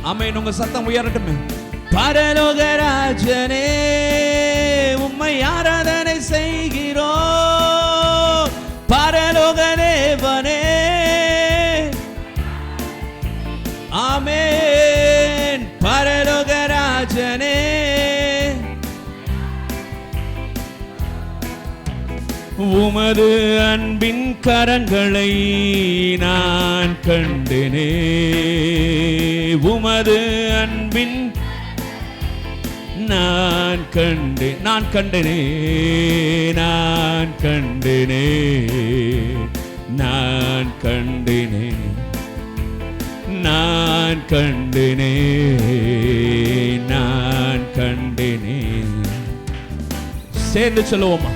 ஆமென். உங்க சத்தம் உயரட்டுமே. பரலோகராஜனே உம்மை ஆராதனை செய்கிறோம். பரலோக தேவனே ஆமென். பரலோகராஜனே உமது அன்பின் கரங்களை நான் கண்டேனே. உமது அன்பின் நான் கண்டேனே. நான் கண்டேனே. நான் கண்டேனே. நான் கண்டேனே. நான் கண்டேனே. நான் கண்டேனே. சேர்ந்து சொல்லுவோமா?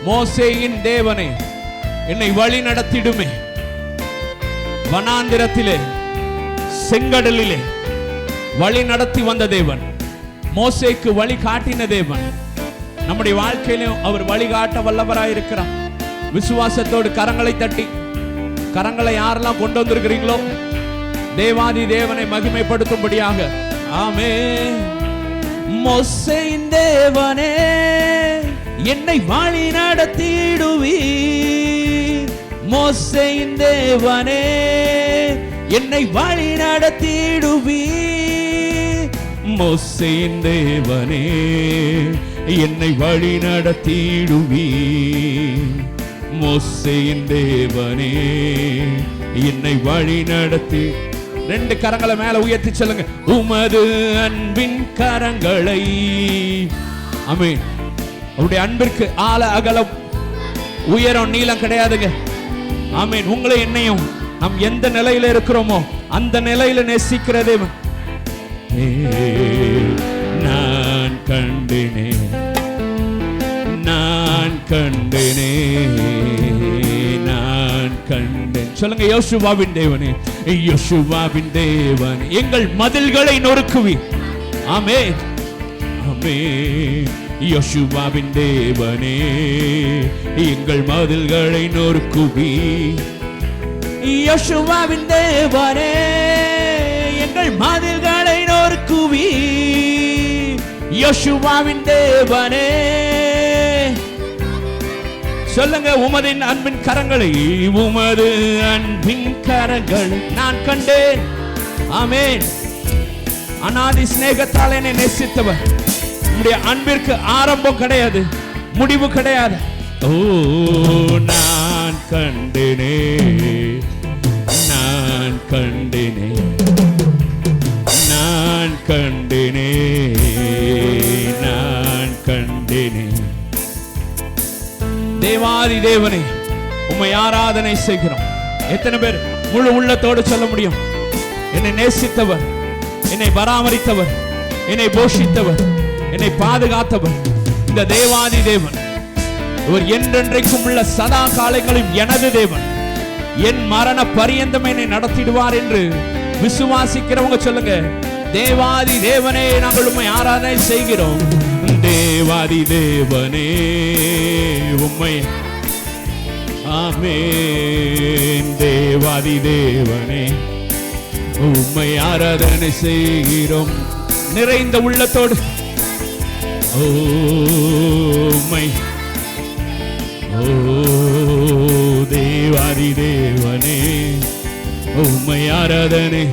மோசேயின் தேவனே என்னை வழி நடத்திடுமே. வனாந்திரத்திலே செங்கடலிலே வழி நடத்தி வந்த தேவன், மோசேக்கு வழி காட்டின தேவன், நம்முடைய வாழ்க்கையிலும் அவர் வழிகாட்ட வல்லவராயிருக்கிறார். விசுவாசத்தோடு கரங்களை தட்டி, கரங்களை யாரெல்லாம் கொண்டு வந்திருக்கிறீங்களோ தேவாதி தேவனை மகிமைப்படுத்தும்படியாக. ஆமென். மோசேயின் தேவனே என்னை வழி நடத்திடுவீர். மோசேயின் தேவனே என்னை வழி நடத்திடுவீர். மோசேயின் தேவனே என்னை வழி நடத்திடுவீர். மோசேயின் தேவனே என்னை வழி நடத்தி. ரெண்டு கரங்களை மேல உயர்த்தி சொல்லுங்க. உமது அன்பின் கரங்களை. ஆமென். அவருடைய அன்பிற்கு ஆழ அகலம் உயரம் நீளம் கிடையாதுங்க. ஆமென். உங்களை என்னையும் நாம் எந்த நிலையில இருக்கிறோமோ அந்த நிலையில நேசிக்கிற தேவன். நான் கண்டேனே. நான் கண்டேனே. நான் கண்டேன். சொல்லுங்க. யோசுவாவின் தேவனே, யோசுவாவின் தேவன் எங்கள் மதில்களை நொறுக்குவி. ஆமென். ஆமென். யோசுவாவின் தேவனே எங்கள் மதில்களை நொறுக்குவி. யோசுவாவின் தேவனே எங்கள் மதில்களை நொறுக்குவி. யோசுவாவின் தேவனே சொல்லுங்க. உமது அன்பின் கரங்களை. உமது அன்பின் கரங்களை நான் கண்டேன். ஆமென். அநாதி சிநேகத்தால் என்னை நேசித்தவர். உம்முடைய அன்பிற்கு ஆரம்பம் கிடையாது, முடிவு கிடையாது. ஓ நான் கண்டேனே. நான் கண்டேனே. நான் கண்டேனே. நான் கண்டேனே. தேவாதி தேவனே உம்மை ஆராதனை செய்கிறோம். எத்தனை பேர் முழு உள்ளத்தோடு சொல்ல முடியும்? என்னை நேசித்தவர், என்னை பராமரித்தவர், என்னை போஷித்தவர், என்னை பாதுகாத்தவர் இந்த தேவாதி தேவன். இவர் என்றென்றைக்கும் உள்ள சதா காலங்களில் எனது தேவன். என் மரண பரியந்தம் என்னை நடத்திடுவார் என்று விசுவாசிக்கிறவங்க சொல்லுங்க. தேவாதி தேவனே நாங்கள் உம்மை ஆராதனை செய்கிறோம். தேவாதி தேவனே உம்மை. ஆமென். தேவாதி தேவனே உம்மை ஆராதனை செய்கிறோம் நிறைந்த உள்ளத்தோடு. ஓ உம்மை. ஓ தேவாதி தேவனே உம்மை ஆராதனை.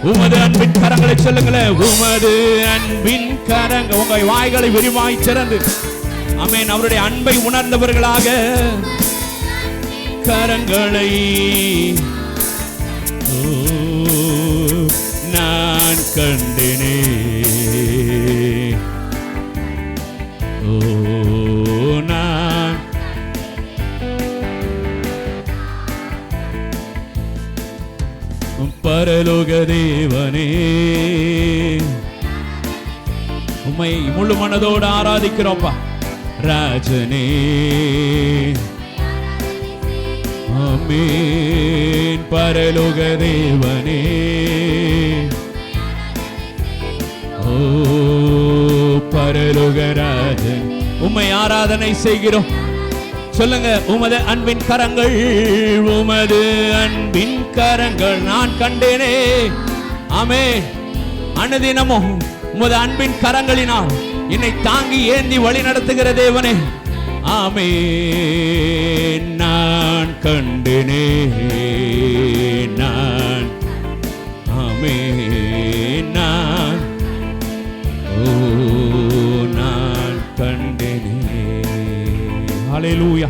உமது அன்பின் கரங்களை சொல்லுங்களேன். உமது அன்பின் கரங்கள். உங்க வாய்களை விரிவாய் திறந்து ஆமென் அவருடைய அன்பை உணர்ந்தவர்களாக கரங்களை. நான் கண்டேனே. ஓ நான் பரலோக தேவனே உம்மை முழு மனதோடு ஆராதிக்கிறோம்ப்பா. ராஜனே ஆமென். பரலோக தேவனே ஓ பரலோக ராஜன் உம்மை ஆராதனை செய்கிறோம். சொல்லுங்க. உமது அன்பின் கரங்கள். உமது அன்பின் கரங்கள் நான் கண்டேனே. ஆமென். அனுதினமும் உமது அன்பின் கரங்களினால் என்னை தாங்கி ஏந்தி வழி நடத்துகிற தேவனே, ஆமென். நான் கண்டேனே, நான் ஆமென், நான் நான் கண்டேனே. ஹல்லேலூயா.